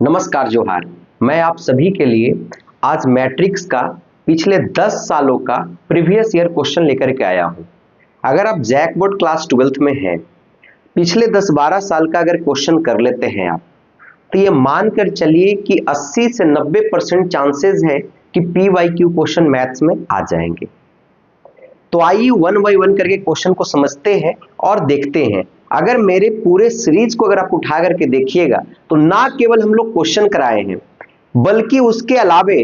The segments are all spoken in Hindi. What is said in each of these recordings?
नमस्कार जोहार। मैं आप सभी के लिए आज मैट्रिक्स का पिछले 10 सालों का प्रीवियस ईयर क्वेश्चन लेकर के आया हूं। अगर आप जैक बोर्ड क्लास 12th में हैं, पिछले 10-12 साल का अगर क्वेश्चन कर लेते हैं आप, तो ये मानकर चलिए कि 80 से 90% चांसेस है कि PYQ क्वेश्चन मैथ्स में आ जाएंगे। तो आइए वन बाय वन करके क्वेश्चन को समझते हैं और देखते हैं। अगर मेरे पूरे सीरीज को अगर आप उठा करके देखिएगा तो ना केवल हम लोग क्वेश्चन कराए हैं, बल्कि उसके अलावे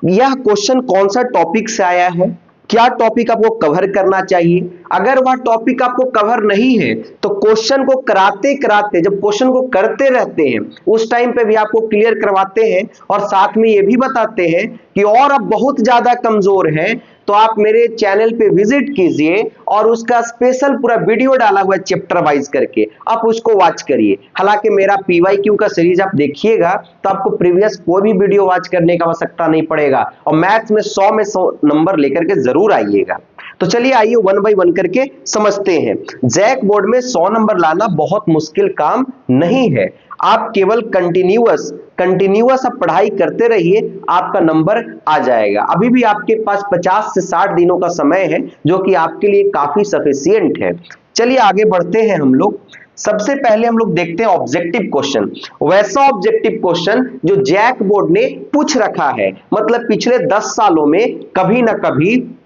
यह क्वेश्चन कौन सा टॉपिक से आया है, क्या टॉपिक आपको कवर करना चाहिए। अगर वह टॉपिक आपको कवर नहीं है तो क्वेश्चन को कराते कराते जब क्वेश्चन को करते रहते हैं उस टाइम पे भी आपको क्लियर करवाते हैं और साथ में ये भी बताते हैं कि और अब बहुत ज्यादा कमजोर है तो आप मेरे चैनल पे विजिट कीजिए और उसका स्पेशल पूरा वीडियो डाला हुआ है चैप्टर वाइज करके, आप उसको वॉच करिए। हालांकि मेरा PYQ का सीरीज आप देखिएगा तो आपको प्रीवियस कोई भी वीडियो वॉच करने की आवश्यकता नहीं पड़ेगा और मैथ्स में 100 में 100 नंबर लेकर के जरूर आइएगा। तो चलिए आइए वन बाय वन करके समझते हैं। जैक बोर्ड में 100 नंबर लाना बहुत मुश्किल काम नहीं है। आप केवल कंटिन्यूअस आप पढ़ाई करते रहिए, आपका नंबर आ जाएगा। अभी भी आपके पास 50 से 60 दिनों का समय है, जो कि आपके लिए काफी सफिशिएंट है। चलिए आगे बढ़ते हैं हम लोग। सबसे पहले हम लोग देखते हैं ऑब्जेक्टिव क्वेश्चन, वैसा ऑब्जेक्टिव क्वेश्चन जो जैक बोर्ड ने पूछ रखा है, मतलब पिछले 10 सालों में कभी ना कभी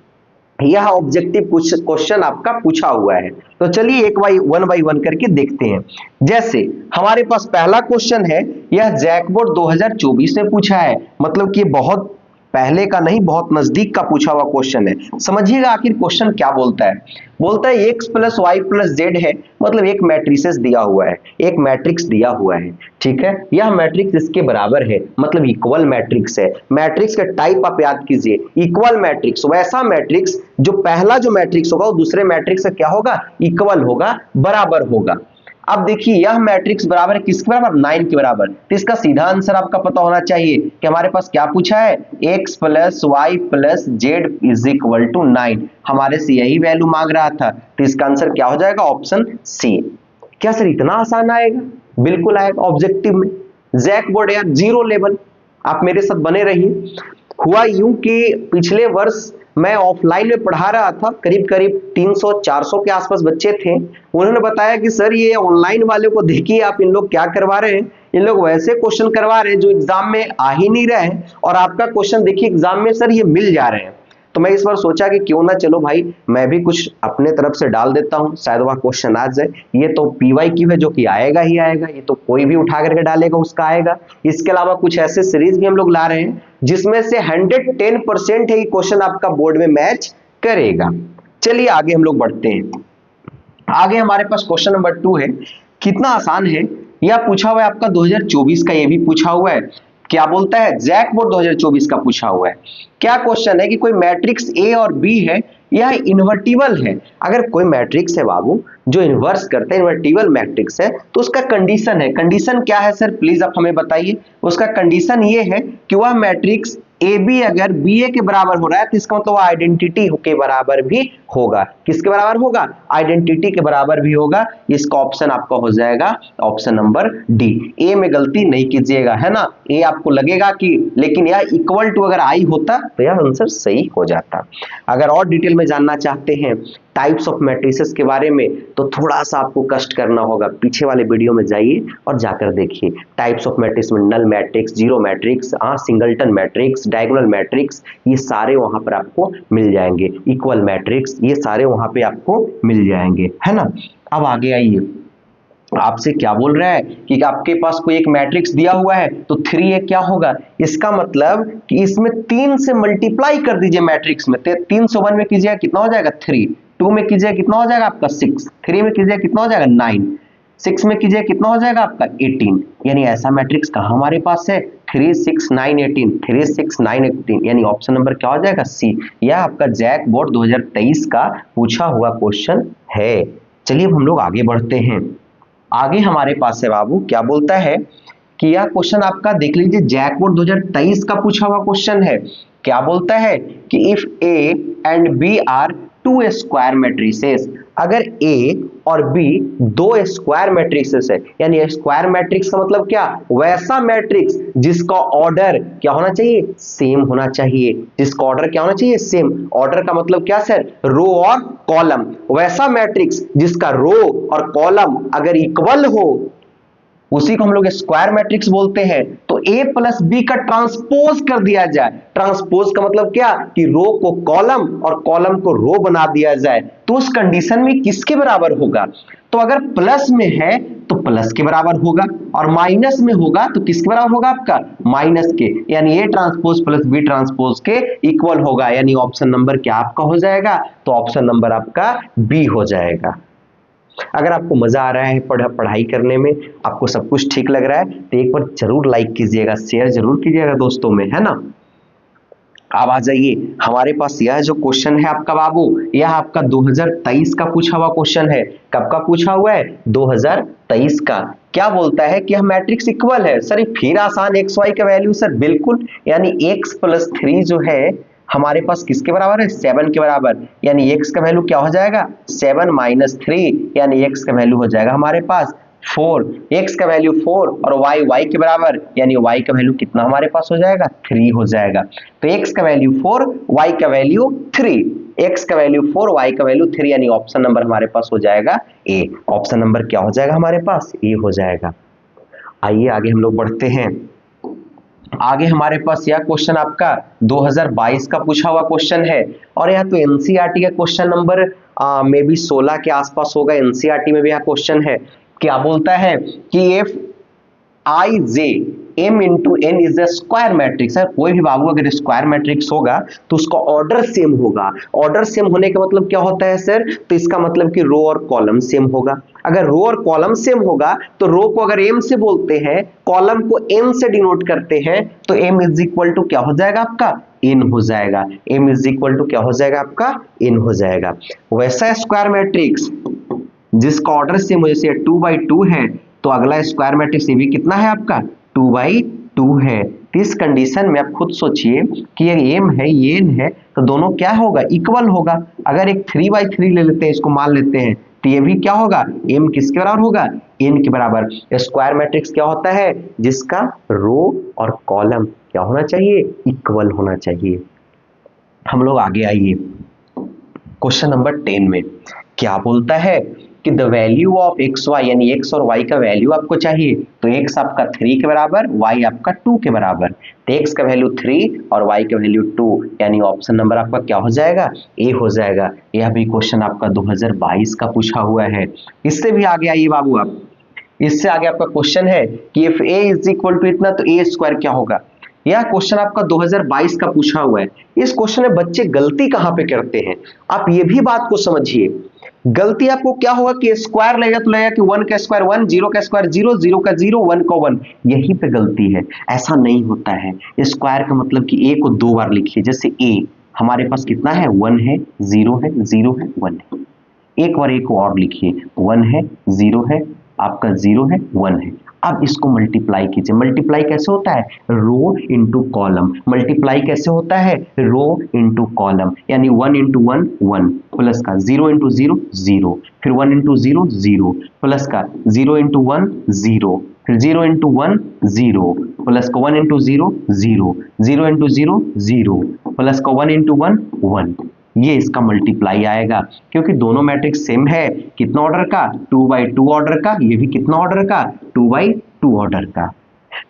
यह ऑब्जेक्टिव क्वेश्चन आपका पूछा हुआ है। तो चलिए वन बाय वन करके देखते हैं। जैसे हमारे पास पहला क्वेश्चन है, यह जैक बोर्ड 2024 में पूछा है, मतलब कि बहुत पहले का नहीं, बहुत नजदीक का पूछा हुआ क्वेश्चन है। समझिएगा आखिर क्वेश्चन क्या बोलता है। बोलता है x + y + z है, मतलब एक मैट्रिसेस दिया हुआ है, एक मैट्रिक्स दिया हुआ है, ठीक है। यह मैट्रिक्स इसके बराबर है, मतलब इक्वल मैट्रिक्स है। मैट्रिक्स का टाइप आप याद कीजिए, इक्वल मैट्रिक्स, वैसा मैट्रिक्स जो पहला जो मैट्रिक्स होगा वो दूसरे मैट्रिक्स से क्या होगा, इक्वल होगा, बराबर होगा। अब देखिए यह मैट्रिक्स बराबर है किसके बराबर, 9 के बराबर। तो इसका सीधा आंसर आपका पता होना चाहिए कि हमारे पास क्या पूछा है, x + y + z = 9। हमारे से यही वैल्यू मांग रहा था, तो इसका आंसर क्या हो जाएगा, ऑप्शन सी। क्या सर इतना आसान आएगा? बिल्कुल आएगा। ऑब्जेक्टिव में जैक बोर्ड यार 0 लेवल, आप मेरे साथ बने रहिए। हुआ यूं कि पिछले वर्ष मैं ऑफलाइन में पढ़ा रहा था, करीब करीब 300-400 के आसपास बच्चे थे। उन्होंने बताया कि सर ये ऑनलाइन वाले को देखिए आप, इन लोग क्या करवा रहे हैं, इन लोग वैसे क्वेश्चन करवा रहे हैं जो एग्जाम में आ ही नहीं रहे हैं, और आपका क्वेश्चन देखिए एग्जाम में सर ये मिल जा रहे हैं। तो मैं इस बार सोचा कि क्यों ना चलो भाई मैं भी कुछ अपने तरफ से डाल देता हूं, शायद वह क्वेश्चन आ जाए। ये तो PYQ है जो कि आएगा ही आएगा, ये तो कोई भी उठा करके डालेगा उसका आएगा। इसके अलावा कुछ ऐसे सीरीज भी हम लोग ला रहे हैं जिसमें से 110% है कि क्वेश्चन आपका बोर्ड में मैच करेगा। चलिए आगे हम लोग बढ़ते हैं। आगे हमारे पास क्वेश्चन नंबर 2 है, कितना आसान है। यह पूछा हुआ है आपका 2024 का, ये भी पूछा हुआ है। क्या बोलता है, जैक बोर्ड 2024 का पूछा हुआ है। क्या क्वेश्चन है कि कोई मैट्रिक्स A और B है, यह इन्वर्टिबल है। अगर कोई मैट्रिक्स है बाबू जो इन्वर्स करते हैं, इन्वर्टिबल मैट्रिक्स है, तो उसका कंडीशन है। कंडीशन क्या है सर, प्लीज आप हमें बताइए। उसका कंडीशन ये है कि वह मैट्रिक्स AB अगर BA के बराबर हो रहा है तो इसका मतलब आइडेंटिटी के बराबर भी होगा। किसके बराबर होगा, आइडेंटिटी के बराबर भी होगा। इसका ऑप्शन आपका हो जाएगा ऑप्शन नंबर डी। ए में गलती नहीं कीजिएगा, है ना। ए आपको लगेगा कि लेकिन यह इक्वल टू अगर आई होता तो यह आंसर सही हो जाता। अगर और डिटेल में जानना चाहते हैं टाइप्स ऑफ मैट्रिसेस के बारे में तो थोड़ा सा आपको कष्ट करना होगा, पीछे वाले वीडियो में जाइए और जाकर देखिए। टाइप्स ऑफ मैट्रिक्स में null matrix, zero matrix, singleton matrix, diagonal matrix, ये सारे वहां पर आपको मिल जाएंगे। इक्वल मैट्रिक्स, ये सारे वहां पे आपको मिल जाएंगे, है ना। अब आगे आइए, आपसे क्या बोल रहा है कि आपके पास कोई एक मैट्रिक्स दिया हुआ है तो 3A क्या होगा, इसका मतलब कि इसमें 3 से मल्टीप्लाई कर दीजिए मैट्रिक्स में। 3 से 1 में कीजिएगा कितना हो जाएगा 3, 2 में कीजिएगा कितना हो जाएगा आपका 6, 3 में कीजिएगा कितना हो जाएगा 9, 6 में कीजिएगा कितना हो जाएगा आपका 18। यानी ऐसा मैट्रिक्स कहां हमारे पास है, 3 6 9 18, 3 6 9 18, यानी ऑप्शन नंबर क्या हो जाएगा सी। यह आपका जैक बोर्ड 2023 का पूछा हुआ क्वेश्चन है। चलिए हम लोग आगे बढ़ते हैं। आगे हमारे पास है बाबू, क्या बोलता है कि यह क्वेश्चन आपका देख लीजिए, जैक बोर्ड 2023 का पूछा हुआ क्वेश्चन है। क्या बोलता है कि if A and B are 2 square matrices, अगर ए और बी दो स्क्वायर मैट्रिक्सेस है, यानी स्क्वायर मैट्रिक्स का मतलब क्या, वैसा मैट्रिक्स जिसका ऑर्डर क्या होना चाहिए, सेम होना चाहिए, जिसका ऑर्डर क्या होना चाहिए, सेम। ऑर्डर का मतलब क्या सर, रो और कॉलम। वैसा मैट्रिक्स जिसका रो और कॉलम अगर इक्वल हो उसी को हम लोग स्क्वायर मैट्रिक्स बोलते हैं। तो ए प्लस बी का ट्रांसपोज कर दिया जाए। ट्रांसपोज का मतलब क्या, कि रो को कॉलम और कॉलम को रो बना दिया जाए, तो उस कंडीशन में किसके बराबर होगा, तो अगर प्लस में है तो प्लस के बराबर होगा, और माइनस में होगा तो किसके बराबर होगा, आपका माइनस के, यानी A transpose plus B transpose के इक्वल होगा, यानी ऑप्शन नंबर क्या आपका हो जाएगा, तो ऑप्शन नंबर आपका बी हो जाएगा। अगर आपको मजा आ रहा है पढ़ाई करने में, आपको सब कुछ ठीक लग रहा है, तो एक बार जरूर लाइक कीजिएगा, शेयर जरूर कीजिएगा दोस्तों में, है ना। अब आ जाइए हमारे पास, यह जो क्वेश्चन है आपका बाबू, यह आपका 2023 का पूछा हुआ क्वेश्चन है। कब का पूछा हुआ है, 2023 का। क्या बोलता है कि हम मैट्रिक्स इक्वल है, सर फिर आसान, एक्स वाई का वैल्यू, सर बिल्कुल, यानी x प्लस 3 जो है हमारे पास किसके बराबर है, 7 के बराबर, यानी x का वैल्यू क्या हो जाएगा, 7 माइनस 3, यानी x का वैल्यू हो जाएगा हमारे पास 4, x का वैल्यू 4 और y के बराबर, यानी y का वैल्यू कितना हमारे पास हो जाएगा, 3 हो जाएगा। तो x का वैल्यू 4, y का वैल्यू 3, x का वैल्यू 4, y का वैल्यू 3, यानी ऑप्शन नंबर हमारे पास हो जाएगा ए। ऑप्शन नंबर क्या हो जाएगा हमारे पास, ए हो जाएगा। आइए आगे हम लोग बढ़ते हैं। आगे हमारे पास यह क्वेश्चन आपका 2022 का पूछा हुआ क्वेश्चन है, और यह तो एनसीईआरटी का क्वेश्चन नंबर मे बी 16 के आसपास होगा। एनसीईआरटी में भी यह क्वेश्चन है। क्या बोलता है कि if I J m into n is a square matrix है। कोई भी बाबू अगर स्क्वायर मैट्रिक्स होगा तो उसका ऑर्डर सेम होगा। ऑर्डर सेम होने का मतलब क्या होता है सर, तो इसका मतलब कि रो और कॉलम सेम होगा। अगर रो और कॉलम सेम होगा तो रो को अगर m से बोलते हैं, कॉलम को n से डिनोट करते हैं, तो m इज इक्वल टू क्या हो जाएगा आपका, n हो जाएगा। m इज इक्वल टू क्या हो जाएगा आपका, n हो जाएगा। वैसा स्क्वायर मैट्रिक्स जिसका ऑर्डर सेम हो, जैसे 2/2 है, तो अगला स्क्वायर मैट्रिक्स ये भी कितना है आपका, 2/2 है। तो इस कंडीशन में आप खुद सोचिए कि ये m है ये n है, तो दोनों क्या होगा, इक्वल होगा। अगर एक 3/3 ले लेते हैं, इसको मान लेते हैं, तो ये भी क्या होगा, m किसके बराबर होगा, n के बराबर। स्क्वायर मैट्रिक्स क्या होता है, जिसका रो और कॉलम क्या होना चाहिए, इक्वल होना चाहिए। हम लोग आगे आइए क्वेश्चन नंबर 10 में। क्या बोलता है कि the value of X Y, यानी एक्स और वाई का वैल्यू आपको चाहिए। तो एक्स आपका 3 के बराबर, वाई आपका 2 के बराबर। तो एक्स का वैल्यू 3 और वाई का वैल्यू 2, यानी ऑप्शन नंबर आपका क्या हो जाएगा, ए हो जाएगा। यह भी क्वेश्चन आपका 2022 का पूछा हुआ है। इससे भी आगे आइए बाबू आप, इससे आगे आपका क्वेश्चन है कि if A is equal to इतना, तो ए स्क्वायर क्या होगा। यह क्वेश्चन आपका 2022 का पूछा हुआ है। इस क्वेश्चन में बच्चे गलती कहां पे करते हैं, आप ये भी बात को समझिए। गलती आपको क्या होगा कि स्क्वायर लेगा तो लगेगा कि 1 का स्क्वायर 1, 0 का स्क्वायर 0, 0 का 0, 1 का 1, यही पे गलती है। ऐसा नहीं होता है। स्क्वायर का मतलब कि ए को 2 बार लिखिए। जैसे ए हमारे पास कितना है, 1 है, 0 है, 0 है, 1 है। एक बार ए को और लिखिए, 1 है, 0 है, आपका 0 है, 1 है। अब इसको मल्टीप्लाई कीजिए। मल्टीप्लाई कैसे होता है, रो इंटू कॉलम। मल्टीप्लाई कैसे होता है, रो इंटू कॉलम, यानी 1 इंटू 1 1, प्लस का 0 इंटू 0 0, फिर 1 इंटू 0 0, प्लस का 0 इंटू 1 0, फिर 0 इंटू 1 0, प्लस का 1 इंटू 0 0, 0 इंटू 0 0, प्लस का 1 इंटू 1 1। ये इसका मल्टीप्लाई आएगा, क्योंकि दोनों मैट्रिक्स सेम है। कितना ऑर्डर का, 2/2 ऑर्डर का। ये भी कितना ऑर्डर का, 2/2 ऑर्डर का।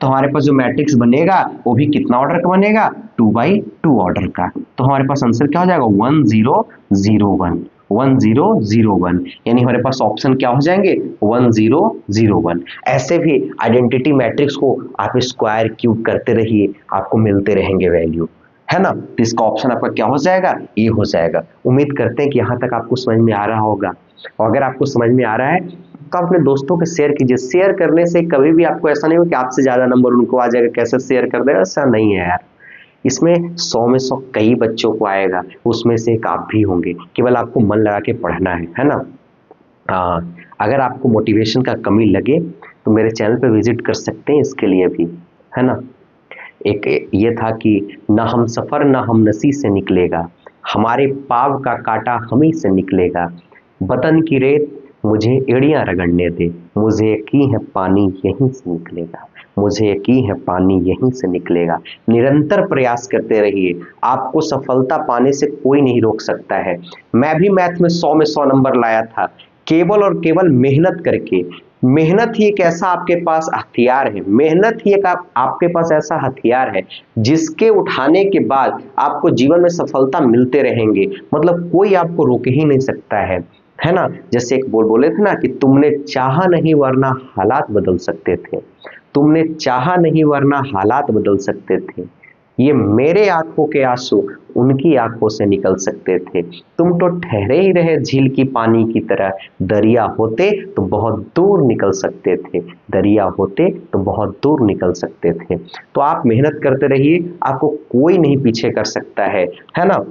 तो हमारे पास जो मैट्रिक्स बनेगा वो भी कितना ऑर्डर का बनेगा, 2/2 ऑर्डर का। तो हमारे पास आंसर क्या हो जाएगा, 1 0 0 1, 1 0 0 1, यानी हमारे पास ऑप्शन क्या हो जाएंगे, 1 0 0 1। ऐसे भी आइडेंटिटी मैट्रिक्स को आप स्क्वायर क्यूब करते रहिए, आपको मिलते रहेंगे वैल्यू, है ना। तो इसका ऑप्शन आपका क्या हो जाएगा, ए हो जाएगा। उम्मीद करते हैं कि यहाँ तक आपको समझ में आ रहा होगा, और अगर आपको समझ में आ रहा है तो अपने दोस्तों को शेयर कीजिए। शेयर करने से कभी भी आपको ऐसा नहीं हो कि आपसे ज्यादा नंबर उनको आ जाएगा, कैसे शेयर कर देगा, ऐसा नहीं है यार। इसमें 100 में 100 कई बच्चों को आएगा, उसमें से एक आप भी होंगे। केवल आपको मन लगा के पढ़ना है ना। अगर आपको मोटिवेशन का कमी लगे तो मेरे चैनल पे विजिट कर सकते हैं, इसके लिए भी, है ना। एक ये था कि न हम सफ़र न हम नसी से निकलेगा, हमारे पाव का कांटा हम ही से निकलेगा, बदन की रेत मुझे एड़ियां रगड़ने दे, मुझे यकीन है पानी यहीं से निकलेगा, मुझे यकीन है पानी यहीं से निकलेगा। निरंतर प्रयास करते रहिए, आपको सफलता पाने से कोई नहीं रोक सकता है। मैं भी मैथ में 100 में 100 नंबर लाया था, केवल और केवल मेहनत करके। मेहनत ही एक ऐसा आपके पास हथियार है, मेहनत ही एक आपके पास ऐसा हथियार है जिसके उठाने के बाद आपको जीवन में सफलता मिलते रहेंगे, मतलब कोई आपको रोक ही नहीं सकता है ना। जैसे एक बोले थे ना कि तुमने चाहा नहीं वरना हालात बदल सकते थे, तुमने चाहा नहीं वरना हालात बदल सकते थे। ये मेरे आंखों के आंसू उनकी आंखों से निकल सकते थे। तुम तो ठहरे ही रहे झील की पानी की तरह, दरिया होते तो बहुत दूर निकल सकते थे, दरिया होते तो बहुत दूर निकल सकते थे। तो आप मेहनत करते रहिए, आपको कोई नहीं पीछे कर सकता है ना।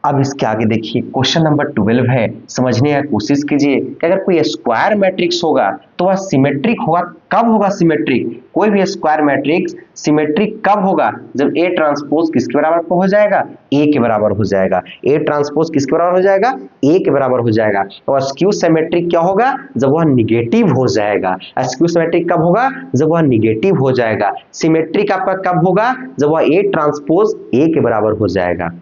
अब इसके आगे देखिए क्वेश्चन नंबर 12 है, समझने की कोशिश कीजिए कि अगर कोई स्क्वायर मैट्रिक्स होगा तो वह सिमेट्रिक होगा। कब होगा सिमेट्रिक? कोई भी स्क्वायर मैट्रिक्स सिमेट्रिक कब होगा? जब ए ट्रांसपोज किसके बराबर हो जाएगा? ए के बराबर हो जाएगा। ए ट्रांसपोज किसके बराबर हो जाएगा? ए के बराबर हो जाएगा। और स्क्यू सिमेट्रिक क्या होगा? जब वह निगेटिव हो जाएगा। स्क्यू सिमेट्रिक कब होगा? जब वह निगेटिव हो जाएगा। सिमेट्रिक आपका कब होगा? जब वह ए ट्रांसपोज ए के बराबर हो जाएगा।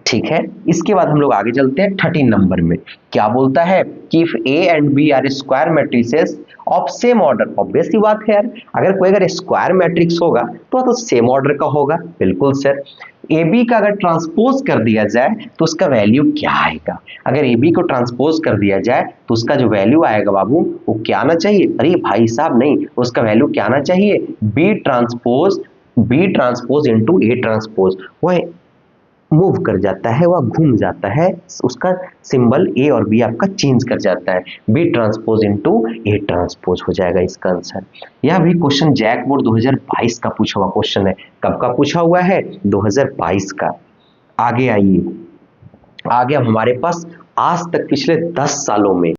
ठीक है, इसके बाद हम लोग आगे चलते हैं 13 नंबर में। क्या बोलता है कि if A and B are square matrices of same order. Obvious सी बात है यार, अगर स्क्वायर मैट्रिक्स होगा तो सेम ऑर्डर का होगा। बिल्कुल सर। ए बी का अगर ट्रांसपोज कर दिया जाए तो उसका वैल्यू क्या आएगा? अगर ए बी को ट्रांसपोज कर दिया जाए तो उसका जो वैल्यू आएगा बाबू वो क्या आना चाहिए? अरे भाई साहब नहीं, उसका वैल्यू क्या आना चाहिए? B transpose into A transpose. वह मूव कर जाता है, वह घूम जाता है, उसका सिंबल ए और बी आपका चेंज कर जाता है। B transpose into A transpose हो जाएगा इसका आंसर। यह भी क्वेश्चन जैक बोर्ड 2022 का पूछा हुआ क्वेश्चन है। कब का पूछा हुआ है? 2022 का। आगे आइए, आगे अब हमारे पास आज तक पिछले 10 सालों में